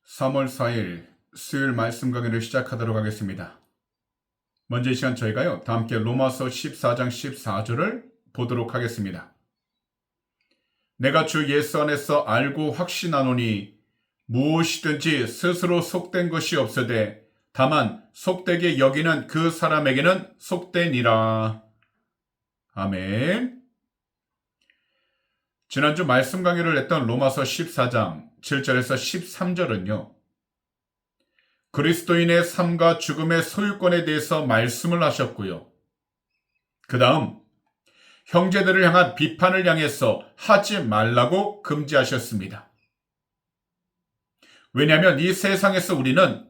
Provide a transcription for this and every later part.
3월 4일 수요일 말씀 강의를 시작하도록 하겠습니다. 먼저 이 시간 저희가요, 다 함께 로마서 14장 14절을 보도록 하겠습니다. 내가 주 예수 안에서 알고 확신하노니 무엇이든지 스스로 속된 것이 없으되 다만 속되게 여기는 그 사람에게는 속되니라. 아멘. 지난주 말씀 강의를 했던 로마서 14장 7절에서 13절은요. 그리스도인의 삶과 죽음의 소유권에 대해서 말씀을 하셨고요. 그 다음 형제들을 향한 비판을 향해서 하지 말라고 금지하셨습니다. 왜냐하면 이 세상에서 우리는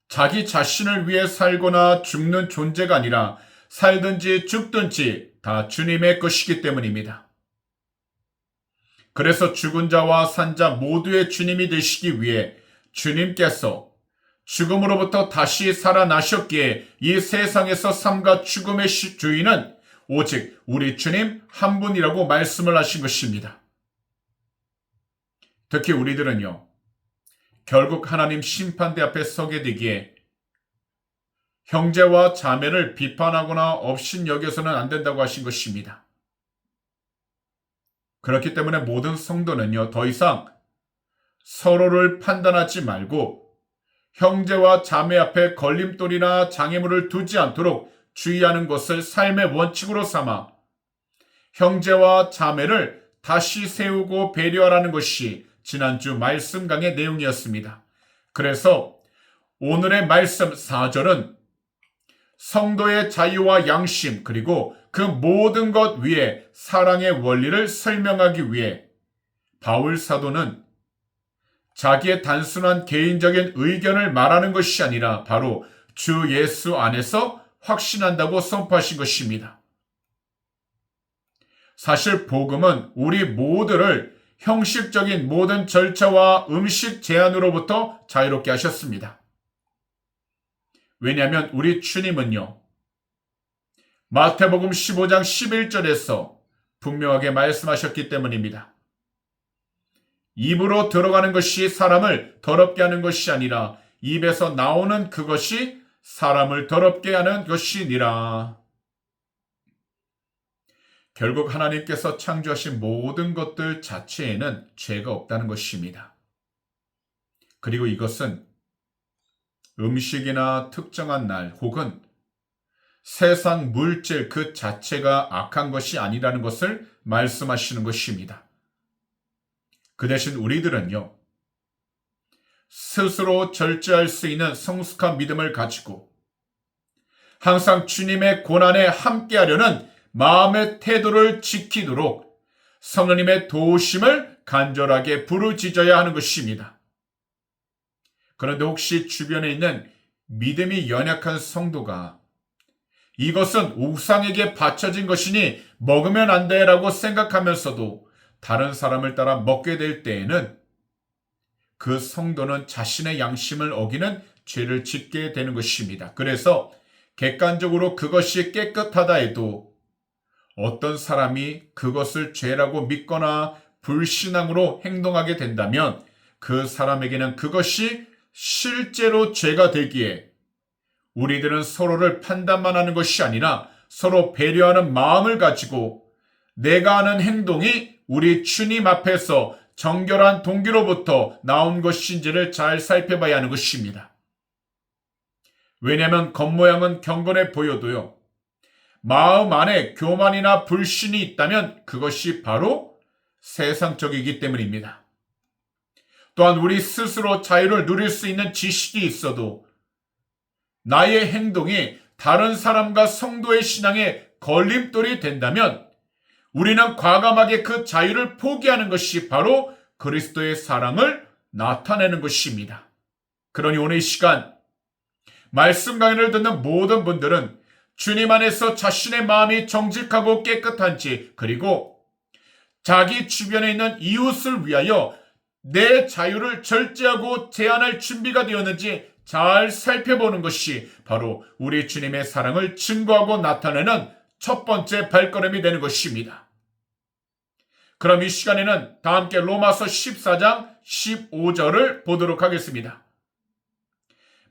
자기 자신을 위해 살거나 죽는 존재가 아니라 살든지 죽든지 다 주님의 것이기 때문입니다. 그래서 죽은 자와 산 자 모두의 주님이 되시기 위해 주님께서 죽음으로부터 다시 살아나셨기에 이 세상에서 삶과 죽음의 주인은 오직 우리 주님 한 분이라고 말씀을 하신 것입니다. 특히 우리들은요, 결국 하나님 심판대 앞에 서게 되기에 형제와 자매를 비판하거나 업신여겨서는 안 된다고 하신 것입니다. 그렇기 때문에 모든 성도는요, 더 이상 서로를 판단하지 말고 형제와 자매 앞에 걸림돌이나 장애물을 두지 않도록 주의하는 것을 삶의 원칙으로 삼아 형제와 자매를 다시 세우고 배려하라는 것이 지난주 말씀 강의 내용이었습니다. 그래서 오늘의 말씀 4절은 성도의 자유와 양심 그리고 그 모든 것 위에 사랑의 원리를 설명하기 위해 바울 사도는 자기의 단순한 개인적인 의견을 말하는 것이 아니라 바로 주 예수 안에서 확신한다고 선포하신 것입니다. 사실 복음은 우리 모두를 형식적인 모든 절차와 음식 제한으로부터 자유롭게 하셨습니다. 왜냐하면 우리 주님은요, 마태복음 15장 11절에서 분명하게 말씀하셨기 때문입니다. 입으로 들어가는 것이 사람을 더럽게 하는 것이 아니라 입에서 나오는 그것이 사람을 더럽게 하는 것이니라. 결국 하나님께서 창조하신 모든 것들 자체에는 죄가 없다는 것입니다. 그리고 이것은 음식이나 특정한 날 혹은 세상 물질 그 자체가 악한 것이 아니라는 것을 말씀하시는 것입니다. 그 대신 우리들은요, 스스로 절제할 수 있는 성숙한 믿음을 가지고 항상 주님의 고난에 함께하려는 마음의 태도를 지키도록 성령님의 도우심을 간절하게 부르짖어야 하는 것입니다. 그런데 혹시 주변에 있는 믿음이 연약한 성도가 이것은 우상에게 바쳐진 것이니 먹으면 안 돼라고 생각하면서도 다른 사람을 따라 먹게 될 때에는 그 성도는 자신의 양심을 어기는 죄를 짓게 되는 것입니다. 그래서 객관적으로 그것이 깨끗하다 해도 어떤 사람이 그것을 죄라고 믿거나 불신앙으로 행동하게 된다면 그 사람에게는 그것이 실제로 죄가 되기에 우리들은 서로를 판단만 하는 것이 아니라 서로 배려하는 마음을 가지고 내가 하는 행동이 우리 주님 앞에서 정결한 동기로부터 나온 것인지를 잘 살펴봐야 하는 것입니다. 왜냐하면 겉모양은 경건해 보여도요, 마음 안에 교만이나 불신이 있다면 그것이 바로 세상적이기 때문입니다. 또한 우리 스스로 자유를 누릴 수 있는 지식이 있어도 나의 행동이 다른 사람과 성도의 신앙에 걸림돌이 된다면 우리는 과감하게 그 자유를 포기하는 것이 바로 그리스도의 사랑을 나타내는 것입니다. 그러니 오늘 이 시간 말씀 강의를 듣는 모든 분들은 주님 안에서 자신의 마음이 정직하고 깨끗한지 그리고 자기 주변에 있는 이웃을 위하여 내 자유를 절제하고 제한할 준비가 되었는지 잘 살펴보는 것이 바로 우리 주님의 사랑을 증거하고 나타내는 첫 번째 발걸음이 되는 것입니다. 그럼 이 시간에는 다 함께 로마서 14장 15절을 보도록 하겠습니다.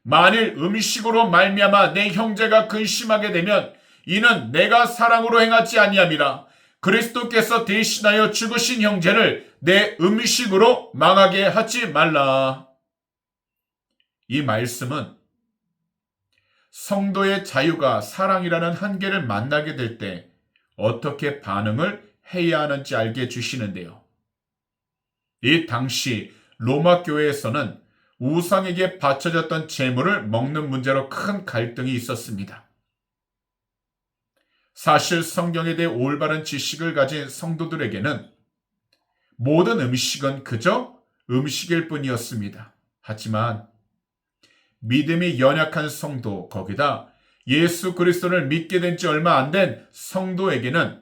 만일 음식으로 말미암아 내 형제가 근심하게 되면 이는 내가 사랑으로 행하지 아니함이라. 그리스도께서 대신하여 죽으신 형제를 내 음식으로 망하게 하지 말라. 이 말씀은 성도의 자유가 사랑이라는 한계를 만나게 될 때 어떻게 반응을 해야 하는지 알게 해주시는데요. 이 당시 로마 교회에서는 우상에게 바쳐졌던 제물을 먹는 문제로 큰 갈등이 있었습니다. 사실 성경에 대해 올바른 지식을 가진 성도들에게는 모든 음식은 그저 음식일 뿐이었습니다. 하지만 믿음이 연약한 성도, 거기다 예수 그리스도를 믿게 된 지 얼마 안 된 성도에게는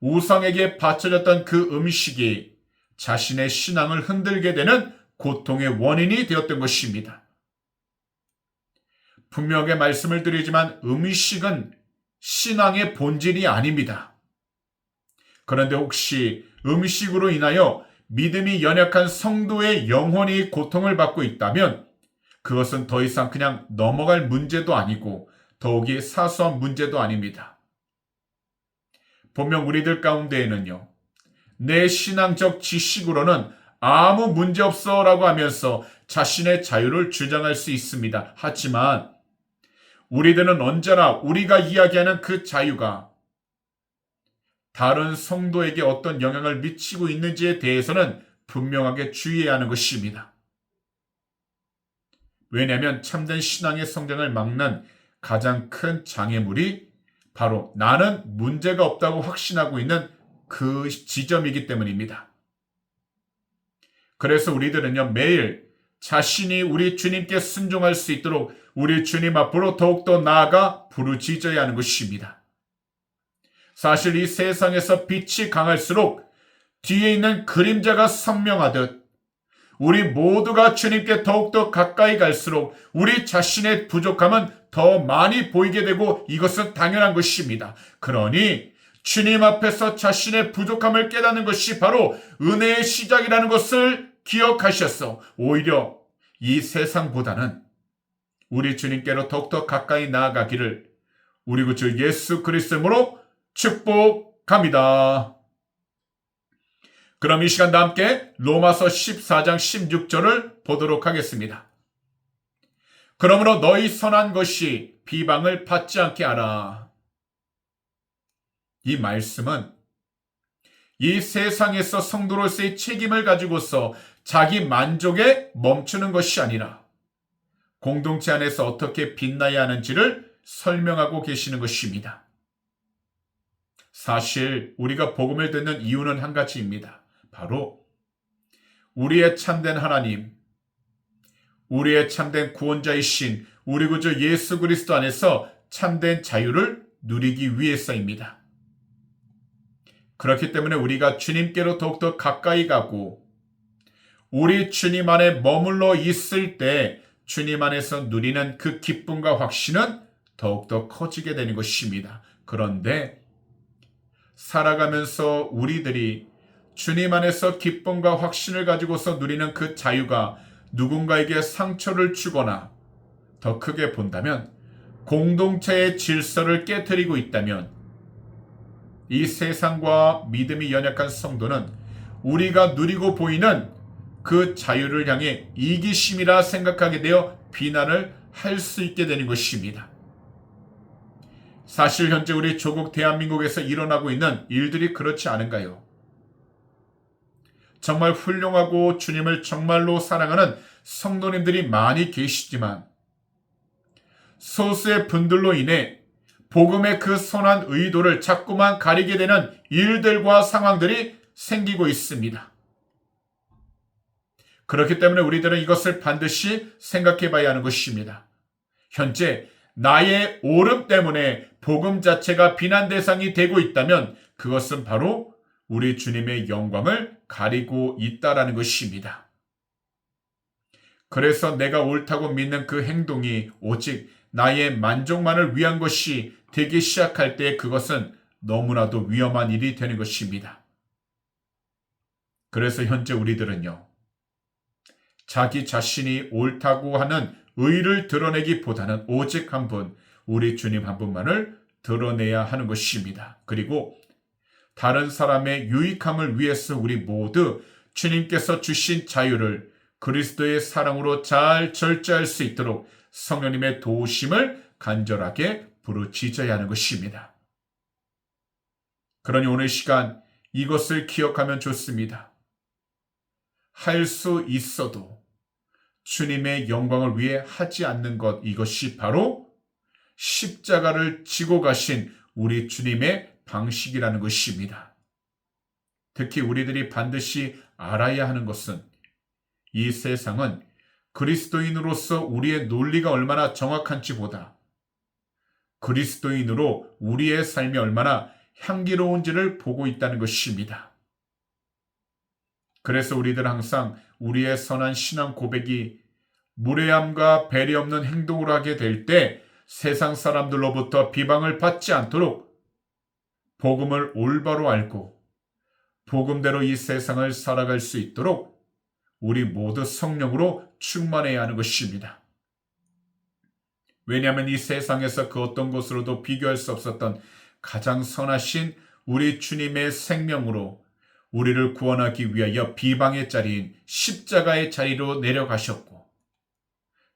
우상에게 바쳐졌던 그 음식이 자신의 신앙을 흔들게 되는 고통의 원인이 되었던 것입니다. 분명하게 말씀을 드리지만 음식은 신앙의 본질이 아닙니다. 그런데 혹시 음식으로 인하여 믿음이 연약한 성도의 영혼이 고통을 받고 있다면 그것은 더 이상 그냥 넘어갈 문제도 아니고 더욱이 사소한 문제도 아닙니다. 분명 우리들 가운데에는요, 내 신앙적 지식으로는 아무 문제 없어 라고 하면서 자신의 자유를 주장할 수 있습니다. 하지만 우리들은 언제나 우리가 이야기하는 그 자유가 다른 성도에게 어떤 영향을 미치고 있는지에 대해서는 분명하게 주의해야 하는 것입니다. 왜냐하면 참된 신앙의 성장을 막는 가장 큰 장애물이 바로 나는 문제가 없다고 확신하고 있는 그 지점이기 때문입니다. 그래서 우리들은요, 매일 자신이 우리 주님께 순종할 수 있도록 우리 주님 앞으로 더욱더 나아가 부르짖어야 하는 것입니다. 사실 이 세상에서 빛이 강할수록 뒤에 있는 그림자가 선명하듯 우리 모두가 주님께 더욱더 가까이 갈수록 우리 자신의 부족함은 더 많이 보이게 되고 이것은 당연한 것입니다. 그러니 주님 앞에서 자신의 부족함을 깨닫는 것이 바로 은혜의 시작이라는 것을 기억하셔서 오히려 이 세상보다는 우리 주님께로 더욱더 가까이 나아가기를 우리 구주 예수 그리스도로 축복합니다. 그럼 이 시간 다 함께 로마서 14장 16절을 보도록 하겠습니다. 그러므로 너희 선한 것이 비방을 받지 않게 하라. 이 말씀은 이 세상에서 성도로서의 책임을 가지고서 자기 만족에 멈추는 것이 아니라 공동체 안에서 어떻게 빛나야 하는지를 설명하고 계시는 것입니다. 사실 우리가 복음을 듣는 이유는 한 가지입니다. 바로 우리의 참된 하나님, 우리의 참된 구원자이신 우리 구주 예수 그리스도 안에서 참된 자유를 누리기 위해서입니다. 그렇기 때문에 우리가 주님께로 더욱더 가까이 가고 우리 주님 안에 머물러 있을 때 주님 안에서 누리는 그 기쁨과 확신은 더욱더 커지게 되는 것입니다. 그런데 살아가면서 우리들이 주님 안에서 기쁨과 확신을 가지고서 누리는 그 자유가 누군가에게 상처를 주거나 더 크게 본다면 공동체의 질서를 깨트리고 있다면 이 세상과 믿음이 연약한 성도는 우리가 누리고 보이는 그 자유를 향해 이기심이라 생각하게 되어 비난을 할 수 있게 되는 것입니다. 사실 현재 우리 조국 대한민국에서 일어나고 있는 일들이 그렇지 않은가요? 정말 훌륭하고 주님을 정말로 사랑하는 성도님들이 많이 계시지만 소수의 분들로 인해 복음의 그 선한 의도를 자꾸만 가리게 되는 일들과 상황들이 생기고 있습니다. 그렇기 때문에 우리들은 이것을 반드시 생각해 봐야 하는 것입니다. 현재 나의 옳음 때문에 복음 자체가 비난 대상이 되고 있다면 그것은 바로 우리 주님의 영광을 가리고 있다라는 것입니다. 그래서 내가 옳다고 믿는 그 행동이 오직 나의 만족만을 위한 것이 되기 시작할 때 그것은 너무나도 위험한 일이 되는 것입니다. 그래서 현재 우리들은요, 자기 자신이 옳다고 하는 의를 드러내기보다는 오직 한 분, 우리 주님 한 분만을 드러내야 하는 것입니다. 그리고 다른 사람의 유익함을 위해서 우리 모두 주님께서 주신 자유를 그리스도의 사랑으로 잘 절제할 수 있도록 성령님의 도우심을 간절하게 부르짖어야 하는 것입니다. 그러니 오늘 시간 이것을 기억하면 좋습니다. 할 수 있어도 주님의 영광을 위해 하지 않는 것, 이것이 바로 십자가를 지고 가신 우리 주님의 방식이라는 것입니다. 특히 우리들이 반드시 알아야 하는 것은 이 세상은 그리스도인으로서 우리의 논리가 얼마나 정확한지보다 그리스도인으로 우리의 삶이 얼마나 향기로운지를 보고 있다는 것입니다. 그래서 우리들 항상 우리의 선한 신앙 고백이 무례함과 배려 없는 행동을 하게 될 때 세상 사람들로부터 비방을 받지 않도록 복음을 올바로 알고 복음대로 이 세상을 살아갈 수 있도록 우리 모두 성령으로 충만해야 하는 것입니다. 왜냐하면 이 세상에서 그 어떤 것으로도 비교할 수 없었던 가장 선하신 우리 주님의 생명으로 우리를 구원하기 위하여 비방의 자리인 십자가의 자리로 내려가셨고,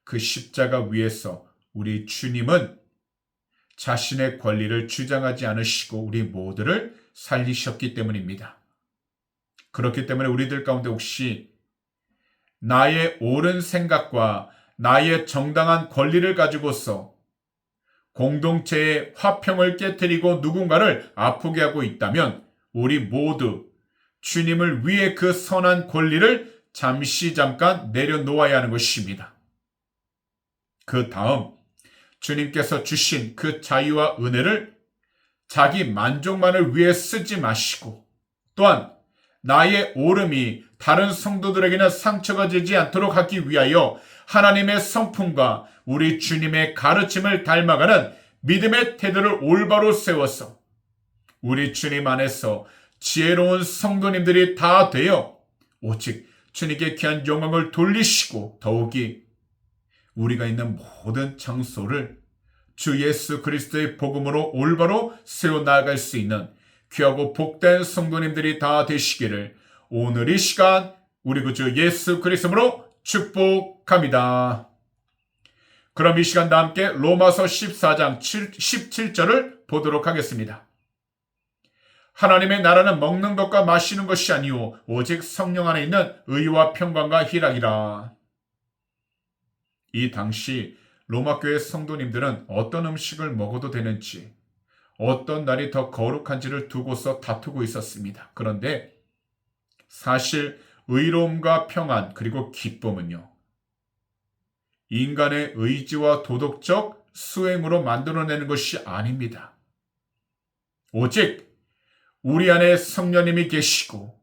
그 십자가 위에서 우리 주님은 자신의 권리를 주장하지 않으시고 우리 모두를 살리셨기 때문입니다. 그렇기 때문에 우리들 가운데 혹시 나의 옳은 생각과 나의 정당한 권리를 가지고서 공동체의 화평을 깨뜨리고 누군가를 아프게 하고 있다면 우리 모두 주님을 위해 그 선한 권리를 잠깐 내려놓아야 하는 것입니다. 그 다음 주님께서 주신 그 자유와 은혜를 자기 만족만을 위해 쓰지 마시고, 또한 나의 옳음이 다른 성도들에게는 상처가 되지 않도록 하기 위하여 하나님의 성품과 우리 주님의 가르침을 닮아가는 믿음의 태도를 올바로 세워서 우리 주님 안에서 지혜로운 성도님들이 다 되어 오직 주님께 귀한 영광을 돌리시고, 더욱이 우리가 있는 모든 장소를 주 예수 그리스도의 복음으로 올바로 세워나갈 수 있는 귀하고 복된 성도님들이 다 되시기를 오늘 이 시간 우리 구주 예수 그리스도로 축복합니다. 그럼 이 시간 다 함께 로마서 14장 17절을 보도록 하겠습니다. 하나님의 나라는 먹는 것과 마시는 것이 아니오 오직 성령 안에 있는 의와 평강과 희락이라. 이 당시 로마교회 성도님들은 어떤 음식을 먹어도 되는지, 어떤 날이 더 거룩한지를 두고서 다투고 있었습니다. 그런데 사실 의로움과 평안 그리고 기쁨은요, 인간의 의지와 도덕적 수행으로 만들어내는 것이 아닙니다. 오직 우리 안에 성령님이 계시고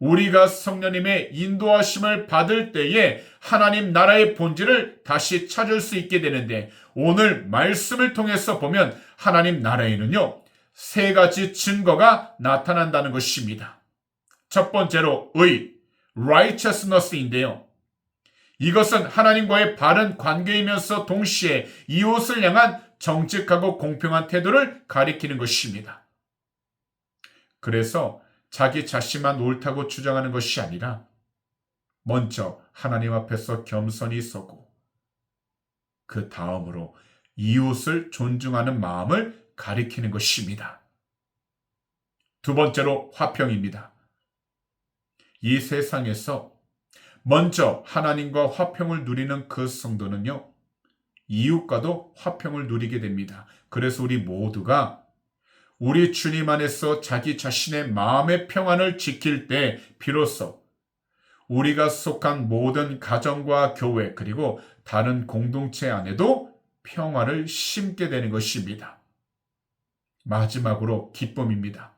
우리가 성령님의 인도하심을 받을 때에 하나님 나라의 본질을 다시 찾을 수 있게 되는데, 오늘 말씀을 통해서 보면 하나님 나라에는요, 세 가지 증거가 나타난다는 것입니다. 첫 번째로 righteousness인데요. 이것은 하나님과의 바른 관계이면서 동시에 이웃을 향한 정직하고 공평한 태도를 가리키는 것입니다. 그래서 자기 자신만 옳다고 주장하는 것이 아니라 먼저 하나님 앞에서 겸손히 서고 그 다음으로 이웃을 존중하는 마음을 가리키는 것입니다. 두 번째로 화평입니다. 이 세상에서 먼저 하나님과 화평을 누리는 그 성도는요, 이웃과도 화평을 누리게 됩니다. 그래서 우리 모두가 우리 주님 안에서 자기 자신의 마음의 평안을 지킬 때 비로소 우리가 속한 모든 가정과 교회 그리고 다른 공동체 안에도 평화를 심게 되는 것입니다. 마지막으로 기쁨입니다.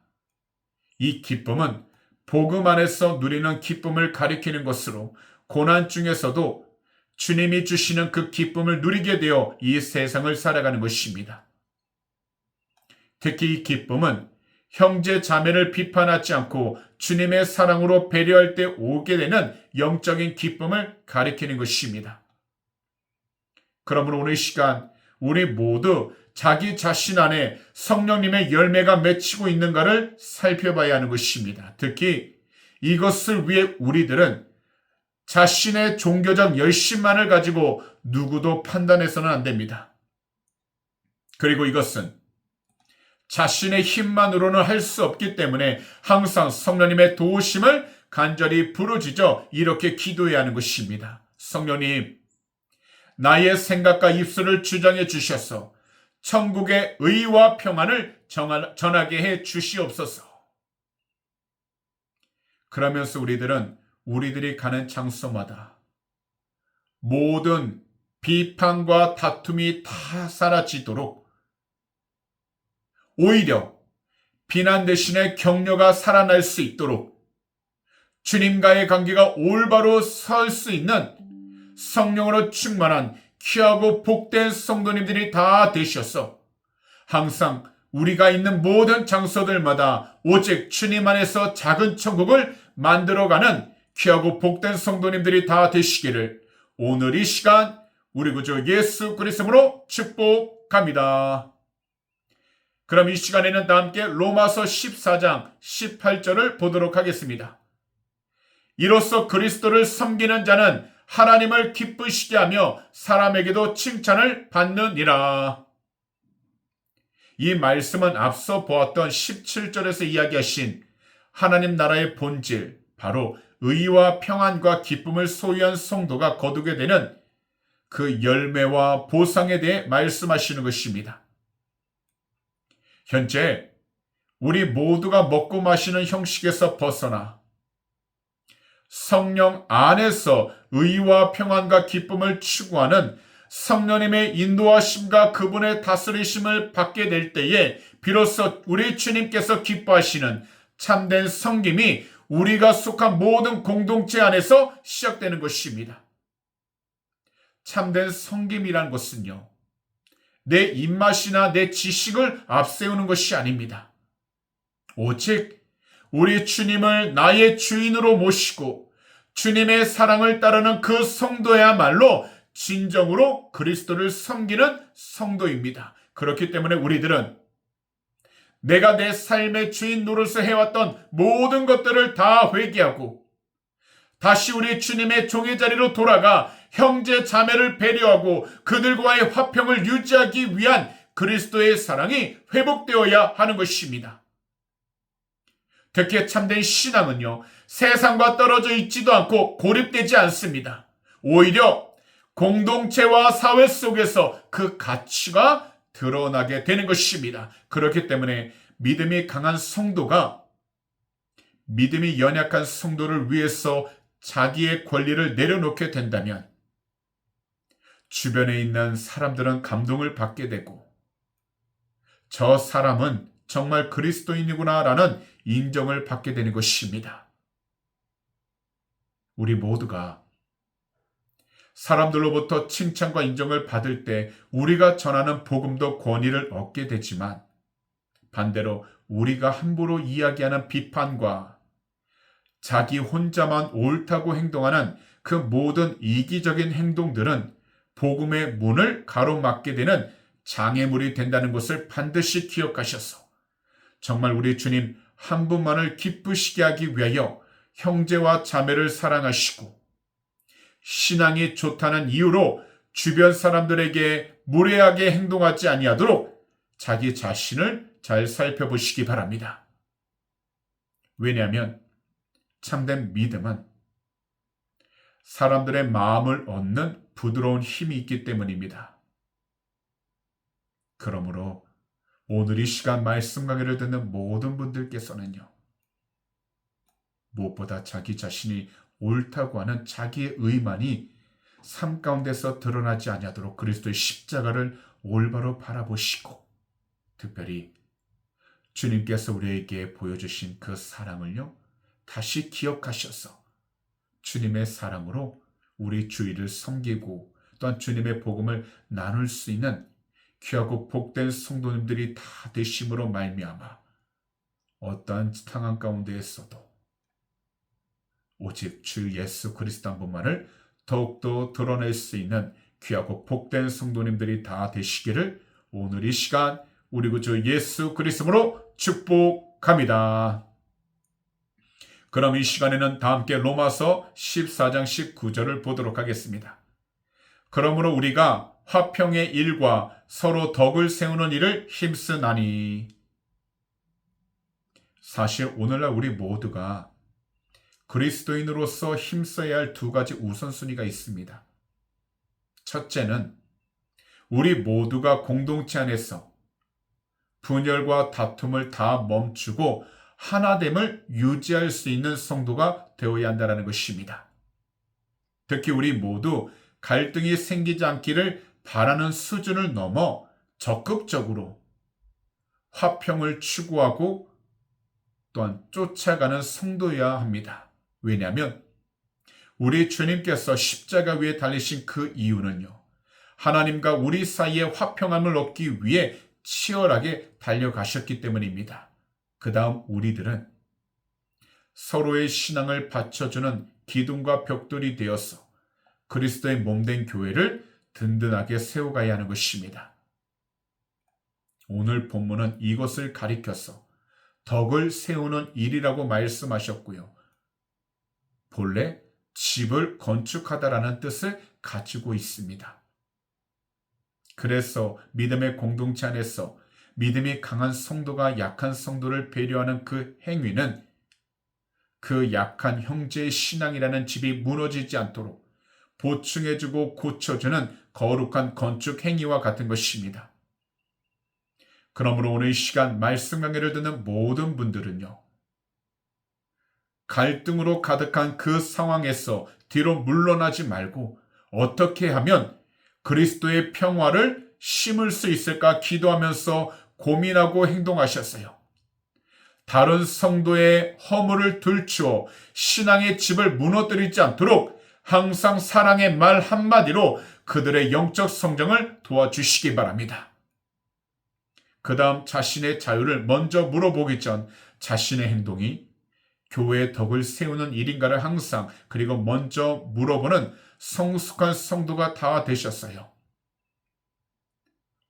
이 기쁨은 복음 안에서 누리는 기쁨을 가리키는 것으로 고난 중에서도 주님이 주시는 그 기쁨을 누리게 되어 이 세상을 살아가는 것입니다. 특히 이 기쁨은 형제 자매를 비판하지 않고 주님의 사랑으로 배려할 때 오게 되는 영적인 기쁨을 가리키는 것입니다. 그러므로 오늘 이 시간 우리 모두 자기 자신 안에 성령님의 열매가 맺히고 있는가를 살펴봐야 하는 것입니다. 특히 이것을 위해 우리들은 자신의 종교적 열심만을 가지고 누구도 판단해서는 안 됩니다. 그리고 이것은 자신의 힘만으로는 할 수 없기 때문에 항상 성령님의 도우심을 간절히 부르짖어 이렇게 기도해야 하는 것입니다. 성령님, 나의 생각과 입술을 주장해 주셔서 천국의 의와 평안을 전하게 해 주시옵소서. 그러면서 우리들이 가는 장소마다 모든 비판과 다툼이 다 사라지도록 오히려 비난 대신에 격려가 살아날 수 있도록 주님과의 관계가 올바로 설 수 있는 성령으로 충만한 귀하고 복된 성도님들이 다 되셔서 항상 우리가 있는 모든 장소들마다 오직 주님 안에서 작은 천국을 만들어가는 귀하고 복된 성도님들이 다 되시기를 오늘 이 시간 우리 구주 예수 그리스도로 축복합니다. 그럼 이 시간에는 다 함께 로마서 14장 18절을 보도록 하겠습니다. 이로써 그리스도를 섬기는 자는 하나님을 기쁘시게 하며 사람에게도 칭찬을 받느니라. 이 말씀은 앞서 보았던 17절에서 이야기하신 하나님 나라의 본질, 바로 의와 평안과 기쁨을 소유한 성도가 거두게 되는 그 열매와 보상에 대해 말씀하시는 것입니다. 현재 우리 모두가 먹고 마시는 형식에서 벗어나 성령 안에서 의와 평안과 기쁨을 추구하는 성령님의 인도하심과 그분의 다스리심을 받게 될 때에 비로소 우리 주님께서 기뻐하시는 참된 섬김이 우리가 속한 모든 공동체 안에서 시작되는 것입니다. 참된 섬김이란 것은요, 내 입맛이나 내 지식을 앞세우는 것이 아닙니다. 오직 우리 주님을 나의 주인으로 모시고 주님의 사랑을 따르는 그 성도야말로 진정으로 그리스도를 섬기는 성도입니다. 그렇기 때문에 우리들은 내가 내 삶의 주인 노릇을 해왔던 모든 것들을 다 회개하고 다시 우리 주님의 종의 자리로 돌아가 형제 자매를 배려하고 그들과의 화평을 유지하기 위한 그리스도의 사랑이 회복되어야 하는 것입니다. 특히 참된 신앙은요, 세상과 떨어져 있지도 않고 고립되지 않습니다. 오히려 공동체와 사회 속에서 그 가치가 드러나게 되는 것입니다. 그렇기 때문에 믿음이 강한 성도가 믿음이 연약한 성도를 위해서 자기의 권리를 내려놓게 된다면 주변에 있는 사람들은 감동을 받게 되고 저 사람은 정말 그리스도인이구나라는 인정을 받게 되는 것입니다. 우리 모두가 사람들로부터 칭찬과 인정을 받을 때 우리가 전하는 복음도 권위를 얻게 되지만 반대로 우리가 함부로 이야기하는 비판과 자기 혼자만 옳다고 행동하는 그 모든 이기적인 행동들은 복음의 문을 가로막게 되는 장애물이 된다는 것을 반드시 기억하셔서 정말 우리 주님 한 분만을 기쁘시게 하기 위하여 형제와 자매를 사랑하시고 신앙이 좋다는 이유로 주변 사람들에게 무례하게 행동하지 아니하도록 자기 자신을 잘 살펴보시기 바랍니다. 왜냐하면 참된 믿음은 사람들의 마음을 얻는 부드러운 힘이 있기 때문입니다. 그러므로 오늘 이 시간 말씀 강의를 듣는 모든 분들께서는요, 무엇보다 자기 자신이 옳다고 하는 자기의 의만이 삶 가운데서 드러나지 아니하도록 그리스도의 십자가를 올바로 바라보시고 특별히 주님께서 우리에게 보여주신 그 사랑을요, 다시 기억하셔서 주님의 사랑으로 우리 주위를 섬기고 또한 주님의 복음을 나눌 수 있는 귀하고 복된 성도님들이 다 되심으로 말미암아 어떠한 상황 가운데 있어도 오직 주 예수 그리스도 한 분만을 더욱더 드러낼 수 있는 귀하고 복된 성도님들이 다 되시기를 오늘 이 시간 우리 구주 예수 그리스도로 축복합니다. 그럼 이 시간에는 다 함께 로마서 14장 19절을 보도록 하겠습니다. 그러므로 우리가 화평의 일과 서로 덕을 세우는 일을 힘쓰나니. 사실 오늘날 우리 모두가 그리스도인으로서 힘써야 할 두 가지 우선순위가 있습니다. 첫째는 우리 모두가 공동체 안에서 분열과 다툼을 다 멈추고 하나됨을 유지할 수 있는 성도가 되어야 한다는 것입니다. 특히 우리 모두 갈등이 생기지 않기를 바라는 수준을 넘어 적극적으로 화평을 추구하고 또한 쫓아가는 성도여야 합니다. 왜냐하면 우리 주님께서 십자가 위에 달리신 그 이유는요, 하나님과 우리 사이의 화평함을 얻기 위해 치열하게 달려가셨기 때문입니다. 그 다음 우리들은 서로의 신앙을 받쳐주는 기둥과 벽돌이 되어서 그리스도의 몸된 교회를 든든하게 세워가야 하는 것입니다. 오늘 본문은 이것을 가리켜서 덕을 세우는 일이라고 말씀하셨고요. 본래 집을 건축하다라는 뜻을 가지고 있습니다. 그래서 믿음의 공동체 안에서 믿음이 강한 성도가 약한 성도를 배려하는 그 행위는 그 약한 형제의 신앙이라는 집이 무너지지 않도록 보충해주고 고쳐주는 거룩한 건축 행위와 같은 것입니다. 그러므로 오늘 이 시간 말씀 강해를 듣는 모든 분들은요, 갈등으로 가득한 그 상황에서 뒤로 물러나지 말고 어떻게 하면 그리스도의 평화를 심을 수 있을까 기도하면서 고민하고 행동하셨어요. 다른 성도의 허물을 들추어 신앙의 집을 무너뜨리지 않도록 항상 사랑의 말 한마디로 그들의 영적 성장을 도와주시기 바랍니다. 그 다음 자신의 자유를 먼저 물어보기 전 자신의 행동이 교회의 덕을 세우는 일인가를 항상 그리고 먼저 물어보는 성숙한 성도가 다 되셨어요.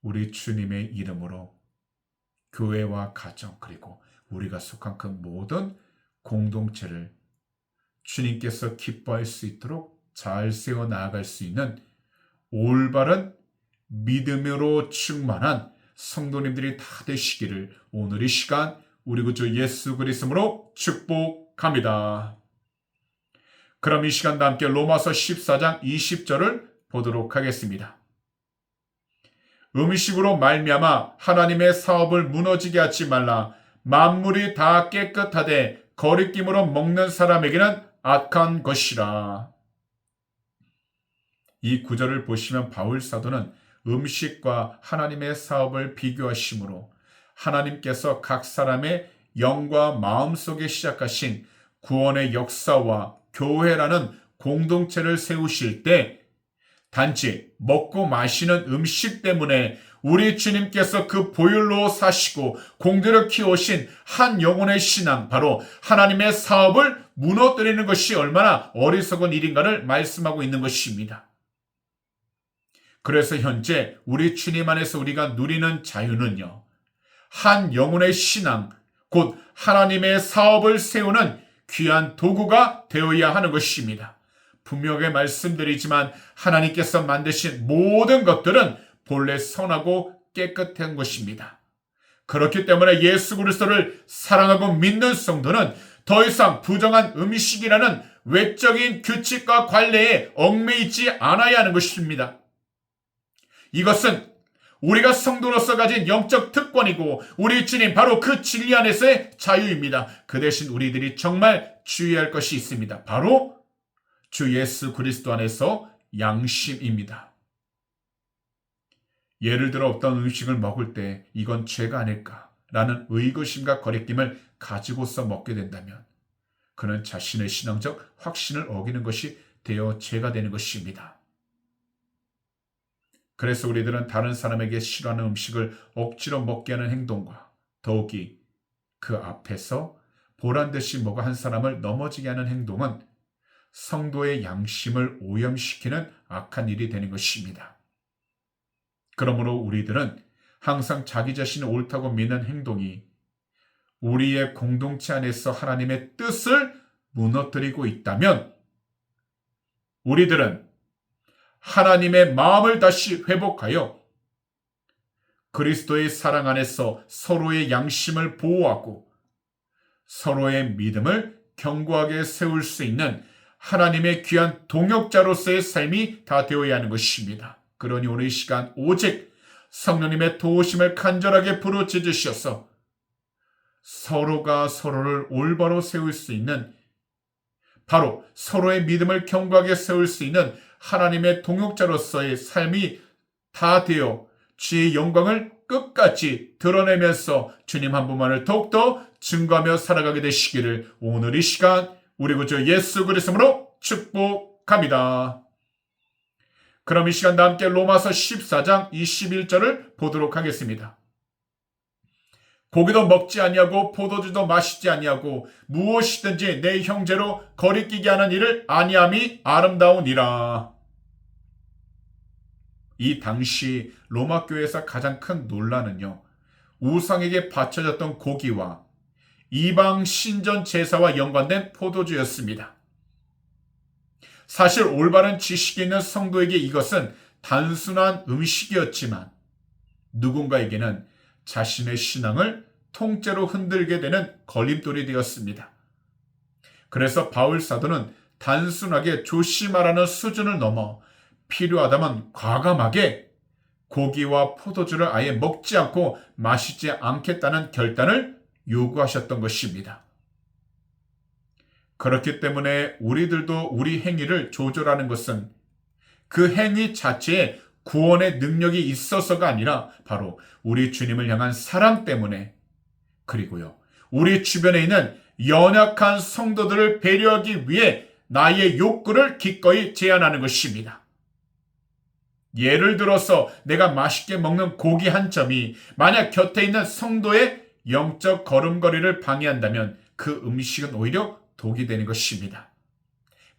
우리 주님의 이름으로 교회와 가정 그리고 우리가 속한 그 모든 공동체를 주님께서 기뻐할 수 있도록 잘 세워 나아갈 수 있는 올바른 믿음으로 충만한 성도님들이 다 되시기를 오늘 이 시간 우리 구주 예수 그리스도로 축복합니다. 그럼 이 시간 다 함께 로마서 14장 20절을 보도록 하겠습니다. 음식으로 말미암아 하나님의 사업을 무너지게 하지 말라. 만물이 다 깨끗하되 거리낌으로 먹는 사람에게는 악한 것이라. 이 구절을 보시면 바울 사도는 음식과 하나님의 사업을 비교하시므로 하나님께서 각 사람의 영과 마음 속에 시작하신 구원의 역사와 교회라는 공동체를 세우실 때 단지 먹고 마시는 음식 때문에 우리 주님께서 그 보혈로 사시고 공들여 키우신 한 영혼의 신앙, 바로 하나님의 사업을 무너뜨리는 것이 얼마나 어리석은 일인가를 말씀하고 있는 것입니다. 그래서 현재 우리 주님 안에서 우리가 누리는 자유는요, 한 영혼의 신앙, 곧 하나님의 사업을 세우는 귀한 도구가 되어야 하는 것입니다. 분명하게 말씀드리지만 하나님께서 만드신 모든 것들은 본래 선하고 깨끗한 것입니다. 그렇기 때문에 예수 그리스도를 사랑하고 믿는 성도는 더 이상 부정한 음식이라는 외적인 규칙과 관례에 얽매이지 않아야 하는 것입니다. 이것은 우리가 성도로서 가진 영적 특권이고 우리 주님 바로 그 진리 안에서의 자유입니다. 그 대신 우리들이 정말 주의할 것이 있습니다. 바로 주 예수 그리스도 안에서 양심입니다. 예를 들어 어떤 음식을 먹을 때 이건 죄가 아닐까라는 의구심과 거리낌을 가지고서 먹게 된다면 그는 자신의 신앙적 확신을 어기는 것이 되어 죄가 되는 것입니다. 그래서 우리들은 다른 사람에게 싫어하는 음식을 억지로 먹게 하는 행동과 더욱이 그 앞에서 보란듯이 뭐가 한 사람을 넘어지게 하는 행동은 성도의 양심을 오염시키는 악한 일이 되는 것입니다. 그러므로 우리들은 항상 자기 자신이 옳다고 믿는 행동이 우리의 공동체 안에서 하나님의 뜻을 무너뜨리고 있다면 우리들은 하나님의 마음을 다시 회복하여 그리스도의 사랑 안에서 서로의 양심을 보호하고 서로의 믿음을 견고하게 세울 수 있는 하나님의 귀한 동역자로서의 삶이 다 되어야 하는 것입니다. 그러니 오늘 이 시간 오직 성령님의 도우심을 간절하게 부르짖으셔서 서로가 서로를 올바로 세울 수 있는, 바로 서로의 믿음을 견고하게 세울 수 있는 하나님의 동역자로서의 삶이 다 되어 주의 영광을 끝까지 드러내면서 주님 한 분만을 더욱더 증거하며 살아가게 되시기를 오늘 이 시간 우리 구주 예수 그리스도로 축복합니다. 그럼 이 시간 다 함께 로마서 14장 21절을 보도록 하겠습니다. 고기도 먹지 아니하고 포도주도 마시지 아니하고 무엇이든지 내 형제로 거리끼게 하는 일을 아니함이 아름다우니라. 이 당시 로마 교회에서 가장 큰 논란은요, 우상에게 바쳐졌던 고기와 이방 신전 제사와 연관된 포도주였습니다. 사실 올바른 지식이 있는 성도에게 이것은 단순한 음식이었지만 누군가에게는 자신의 신앙을 통째로 흔들게 되는 걸림돌이 되었습니다. 그래서 바울 사도는 단순하게 조심하라는 수준을 넘어 필요하다면 과감하게 고기와 포도주를 아예 먹지 않고 마시지 않겠다는 결단을 요구하셨던 것입니다. 그렇기 때문에 우리들도 우리 행위를 조절하는 것은 그 행위 자체에 구원의 능력이 있어서가 아니라 바로 우리 주님을 향한 사랑 때문에, 그리고요, 우리 주변에 있는 연약한 성도들을 배려하기 위해 나의 욕구를 기꺼이 제한하는 것입니다. 예를 들어서 내가 맛있게 먹는 고기 한 점이 만약 곁에 있는 성도의 영적 걸음걸이를 방해한다면 그 음식은 오히려 독이 되는 것입니다.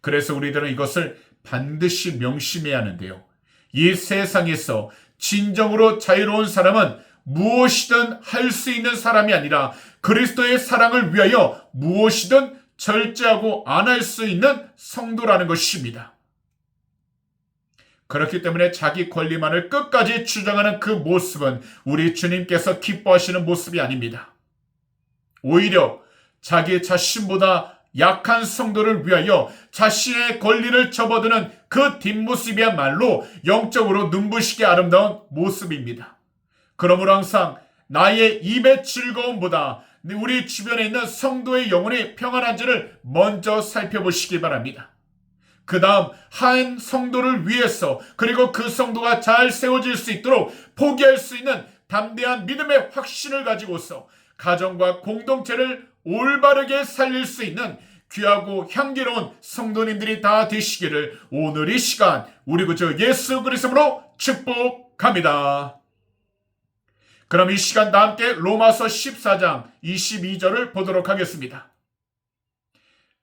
그래서 우리들은 이것을 반드시 명심해야 하는데요. 이 세상에서 진정으로 자유로운 사람은 무엇이든 할 수 있는 사람이 아니라 그리스도의 사랑을 위하여 무엇이든 절제하고 안 할 수 있는 성도라는 것입니다. 그렇기 때문에 자기 권리만을 끝까지 주장하는 그 모습은 우리 주님께서 기뻐하시는 모습이 아닙니다. 오히려 자기 자신보다 약한 성도를 위하여 자신의 권리를 접어드는 그 뒷모습이야말로 영적으로 눈부시게 아름다운 모습입니다. 그러므로 항상 나의 입의 즐거움보다 우리 주변에 있는 성도의 영혼이 평안한지를 먼저 살펴보시기 바랍니다. 그 다음 한 성도를 위해서, 그리고 그 성도가 잘 세워질 수 있도록 포기할 수 있는 담대한 믿음의 확신을 가지고서 가정과 공동체를 올바르게 살릴 수 있는 귀하고 향기로운 성도님들이 다 되시기를 오늘 이 시간 우리 구주 예수 그리스도로 축복합니다. 그럼 이 시간 다 함께 로마서 14장 22절을 보도록 하겠습니다.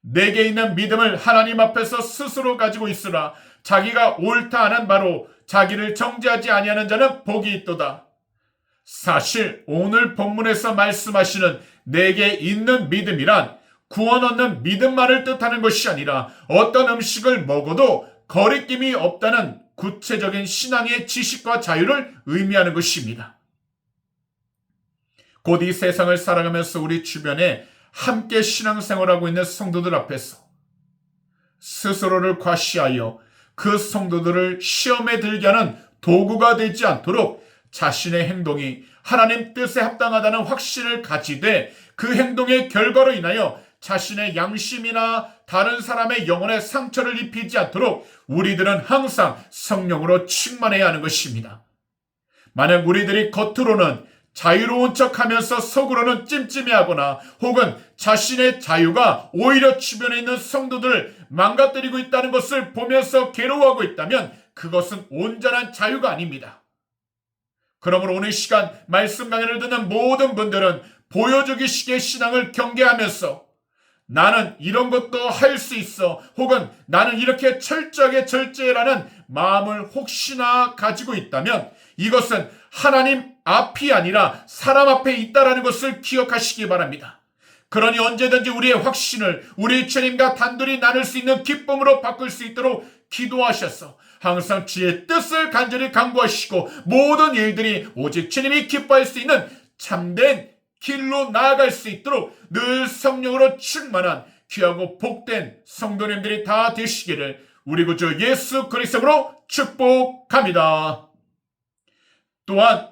내게 있는 믿음을 하나님 앞에서 스스로 가지고 있으라. 자기가 옳다 하는 바로 자기를 정죄하지 아니하는 자는 복이 있도다. 사실 오늘 본문에서 말씀하시는 내게 있는 믿음이란 구원 얻는 믿음만을 뜻하는 것이 아니라 어떤 음식을 먹어도 거리낌이 없다는 구체적인 신앙의 지식과 자유를 의미하는 것입니다. 곧 이 세상을 살아가면서 우리 주변에 함께 신앙생활하고 있는 성도들 앞에서 스스로를 과시하여 그 성도들을 시험에 들게 하는 도구가 되지 않도록 자신의 행동이 하나님 뜻에 합당하다는 확신을 가지되 그 행동의 결과로 인하여 자신의 양심이나 다른 사람의 영혼에 상처를 입히지 않도록 우리들은 항상 성령으로 충만해야 하는 것입니다. 만약 우리들이 겉으로는 자유로운 척하면서 속으로는 찜찜해하거나 혹은 자신의 자유가 오히려 주변에 있는 성도들을 망가뜨리고 있다는 것을 보면서 괴로워하고 있다면 그것은 온전한 자유가 아닙니다. 그러므로 오늘 시간 말씀 강의를 듣는 모든 분들은 보여주기식의 신앙을 경계하면서 나는 이런 것도 할 수 있어, 혹은 나는 이렇게 철저하게 절제라는 마음을 혹시나 가지고 있다면 이것은 하나님 앞이 아니라 사람 앞에 있다라는 것을 기억하시기 바랍니다. 그러니 언제든지 우리의 확신을 우리 주님과 단둘이 나눌 수 있는 기쁨으로 바꿀 수 있도록 기도하셔서 항상 주의 뜻을 간절히 간구하시고 모든 일들이 오직 주님이 기뻐할 수 있는 참된 길로 나아갈 수 있도록 늘 성령으로 충만한 귀하고 복된 성도님들이 다 되시기를 우리 구주 예수 그리스도로 축복합니다. 또한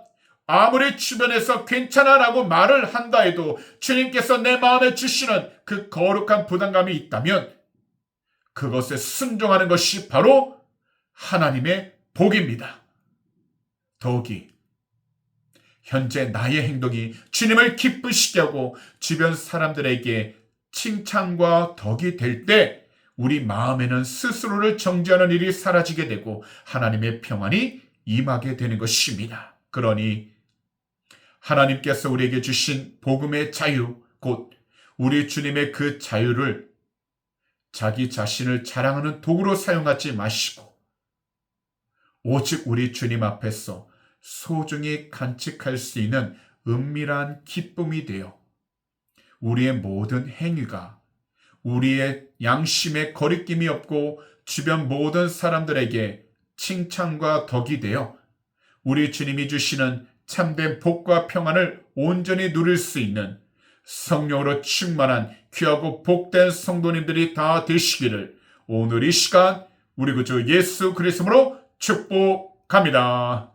아무리 주변에서 괜찮아라고 말을 한다 해도 주님께서 내 마음에 주시는 그 거룩한 부담감이 있다면 그것에 순종하는 것이 바로 하나님의 복입니다. 더욱이 현재 나의 행동이 주님을 기쁘시게 하고 주변 사람들에게 칭찬과 덕이 될 때 우리 마음에는 스스로를 정죄하는 일이 사라지게 되고 하나님의 평안이 임하게 되는 것입니다. 그러니 하나님께서 우리에게 주신 복음의 자유, 곧 우리 주님의 그 자유를 자기 자신을 자랑하는 도구로 사용하지 마시고 오직 우리 주님 앞에서 소중히 간직할 수 있는 은밀한 기쁨이 되어 우리의 모든 행위가 우리의 양심에 거리낌이 없고 주변 모든 사람들에게 칭찬과 덕이 되어 우리 주님이 주시는 참된 복과 평안을 온전히 누릴 수 있는 성령으로 충만한 귀하고 복된 성도님들이 다 되시기를 오늘 이 시간 우리 구주 예수 그리스도로 축복합니다.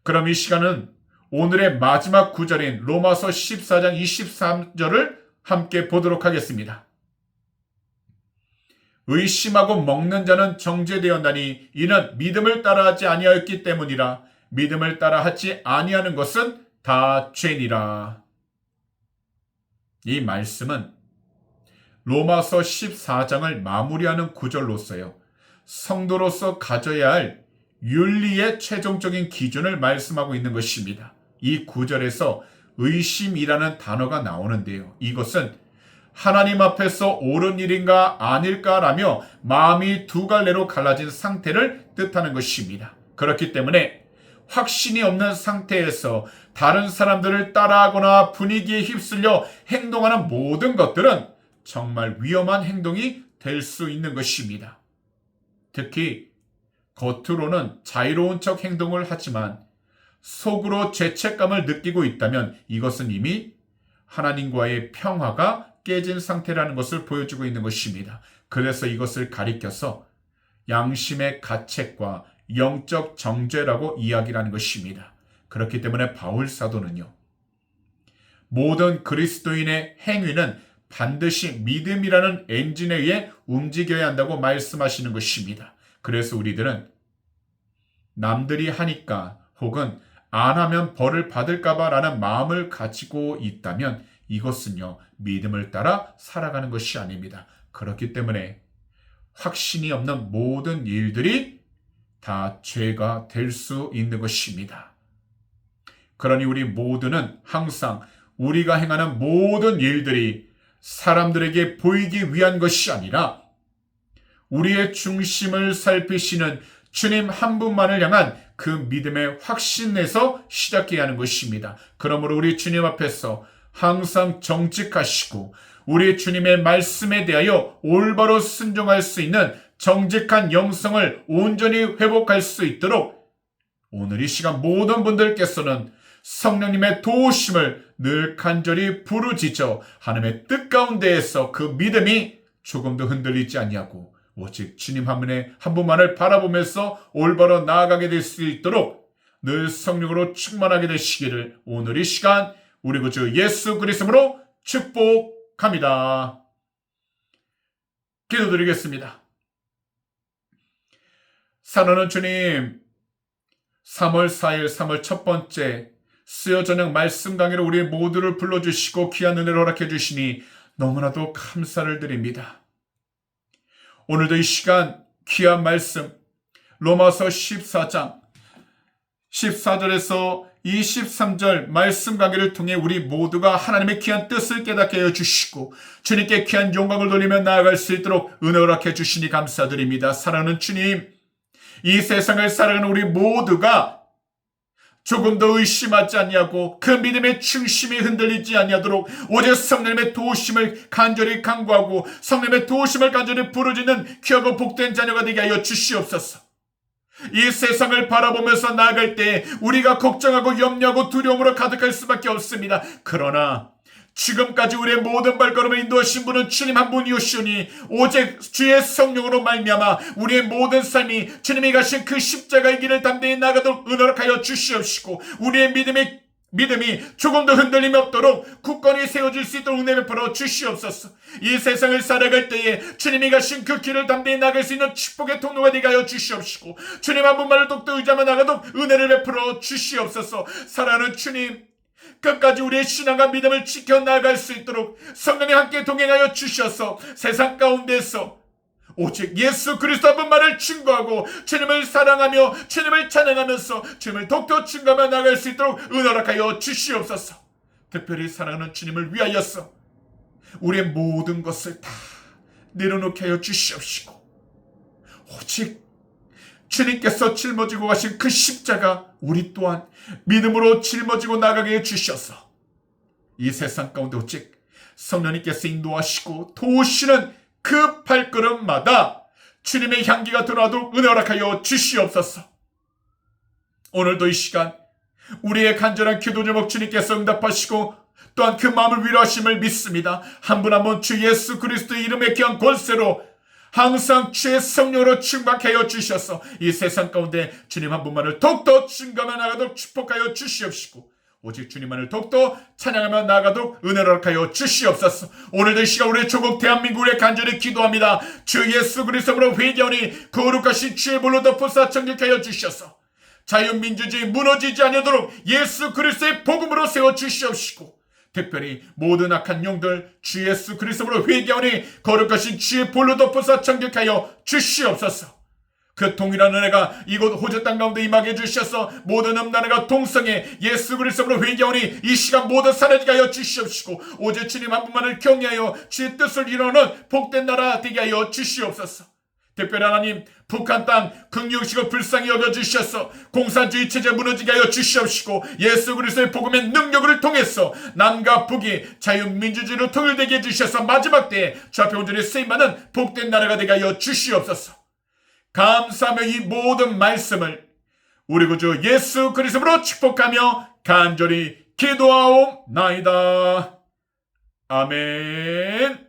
그럼 이 시간은 오늘의 마지막 구절인 로마서 14장 23절을 함께 보도록 하겠습니다. 의심하고 먹는 자는 정죄되었나니 이는 믿음을 따라하지 아니하였기 때문이라. 믿음을 따라하지 아니하는 것은 다 죄니라. 이 말씀은 로마서 14장을 마무리하는 구절로서요, 성도로서 가져야 할 윤리의 최종적인 기준을 말씀하고 있는 것입니다. 이 구절에서 의심이라는 단어가 나오는데요, 이것은 하나님 앞에서 옳은 일인가 아닐까라며 마음이 두 갈래로 갈라진 상태를 뜻하는 것입니다. 그렇기 때문에 확신이 없는 상태에서 다른 사람들을 따라하거나 분위기에 휩쓸려 행동하는 모든 것들은 정말 위험한 행동이 될 수 있는 것입니다. 특히 겉으로는 자유로운 척 행동을 하지만 속으로 죄책감을 느끼고 있다면 이것은 이미 하나님과의 평화가 깨진 상태라는 것을 보여주고 있는 것입니다. 그래서 이것을 가리켜서 양심의 가책과 영적 정죄라고 이야기를 하는 것입니다. 그렇기 때문에 바울 사도는요, 모든 그리스도인의 행위는 반드시 믿음이라는 엔진에 의해 움직여야 한다고 말씀하시는 것입니다. 그래서 우리들은 남들이 하니까 혹은 안 하면 벌을 받을까봐 라는 마음을 가지고 있다면 이것은요, 믿음을 따라 살아가는 것이 아닙니다. 그렇기 때문에 확신이 없는 모든 일들이 다 죄가 될 수 있는 것입니다. 그러니 우리 모두는 항상 우리가 행하는 모든 일들이 사람들에게 보이기 위한 것이 아니라 우리의 중심을 살피시는 주님 한 분만을 향한 그 믿음의 확신에서 시작해야 하는 것입니다. 그러므로 우리 주님 앞에서 항상 정직하시고 우리 주님의 말씀에 대하여 올바로 순종할 수 있는 정직한 영성을 온전히 회복할 수 있도록 오늘 이 시간 모든 분들께서는 성령님의 도우심을 늘 간절히 부르짖어 하나님의 뜻 가운데에서 그 믿음이 조금도 흔들리지 아니하고 오직 주님 한 분만을 바라보면서 올바로 나아가게 될 수 있도록 늘 성령으로 충만하게 되시기를 오늘 이 시간 우리 구주 예수 그리스도로 축복합니다. 기도드리겠습니다. 사랑하는 주님, 3월 4일 3월 첫 번째 수요 저녁 말씀 강의로 우리 모두를 불러주시고 귀한 은혜를 허락해 주시니 너무나도 감사를 드립니다. 오늘도 이 시간 귀한 말씀 로마서 14장 14절에서 23절 말씀 강해를 통해 우리 모두가 하나님의 귀한 뜻을 깨닫게 하여 주시고 주님께 귀한 영광을 돌리며 나아갈 수 있도록 은혜 허락해 주시니 감사드립니다. 사랑하는 주님, 이 세상을 살아가는 우리 모두가 조금도 의심하지 아니하고 그 믿음의 중심이 흔들리지 아니하도록 오직 성령님의 도우심을 간절히 간구하고 성령님의 도우심을 간절히 부르짖는 귀하고 복된 자녀가 되게 하여 주시옵소서. 이 세상을 바라보면서 나아갈 때 우리가 걱정하고 염려하고 두려움으로 가득할 수밖에 없습니다. 그러나 지금까지 우리의 모든 발걸음을 인도하신 분은 주님 한 분이오시오니 오직 주의 성령으로 말미암아 우리의 모든 삶이 주님이 가신 그 십자가의 길을 담대히 나가도록 은혜하여 주시옵시고 우리의 믿음이 조금도 흔들림이 없도록 굳건히 세워질 수 있도록 은혜 베풀어 주시옵소서. 이 세상을 살아갈 때에 주님이 가신 그 길을 담대히 나갈 수 있는 축복의 통로가 되게 하여 주시옵시고 주님 한 분만을 독도 의지하며 나가도록 은혜를 베풀어 주시옵소서. 사랑하는 주님, 끝까지 우리의 신앙과 믿음을 지켜나갈 수 있도록 성령이 함께 동행하여 주셔서 세상 가운데서 오직 예수 그리스도 한 분만을 증거하고 주님을 사랑하며 주님을 찬양하면서 주님을 독도 증거하며 나갈 수 있도록 은혜하여 주시옵소서. 특별히 사랑하는 주님을 위하여서 우리의 모든 것을 다 내려놓게 하여 주시옵시고 오직 주님께서 짊어지고 가신 그 십자가 우리 또한 믿음으로 짊어지고 나가게 해주셔서 이 세상 가운데 오직 성령님께서 인도하시고 도우시는 그 발걸음마다 주님의 향기가 드러나도록 은혜 허락하여 주시옵소서. 오늘도 이 시간 우리의 간절한 기도 제목 주님께서 응답하시고 또한 그 마음을 위로하심을 믿습니다. 한 분 한 분 주 예수 그리스도의 이름의 귀한 권세로 항상 주의 성령으로 충만케 하여 주셔서 이 세상 가운데 주님 한 분만을 더욱더 증거하며 나가도록 축복하여 주시옵시고 오직 주님만을 더욱더 찬양하며 나가도록 은혜를 하여 주시옵소서. 오늘도 이 시간 우리의 조국 대한민국에 간절히 기도합니다. 주 예수 그리스도로 회개하니 거룩하신 주의 볼로 덮어서 정결케 하여 주셔서 자유민주주의 무너지지 않도록 예수 그리스도의 복음으로 세워 주시옵시고 특별히 모든 악한 영들 주 예수 그리스도로 회개하니 거룩하신 주의 볼로 덮어서 정결케 하여 주시옵소서. 그 동일한 은혜가 이곳 호주 땅 가운데 임하게 해주셔서 모든 음란과 동성애 예수 그리스도로 회개하니 이 시간 모두 사라지게 하여 주시옵시고 오직 주님 한 분만을 경외하여 주의 뜻을 이루는 복된 나라 되게 하여 주시옵소서. 특별히 하나님 북한 땅 긍휼하시고 불쌍히 여겨주셔서 공산주의 체제 무너지게 하여 주시옵시고 예수 그리스도의 복음의 능력을 통해서 남과 북이 자유민주주의로 통일되게 해주셔서 마지막 때에 주 앞에 온전히 쓰임받는 복된 나라가 되게 하여 주시옵소서. 감사하며 이 모든 말씀을 우리 구주 예수 그리스도로 축복하며 간절히 기도하옵나이다. 아멘.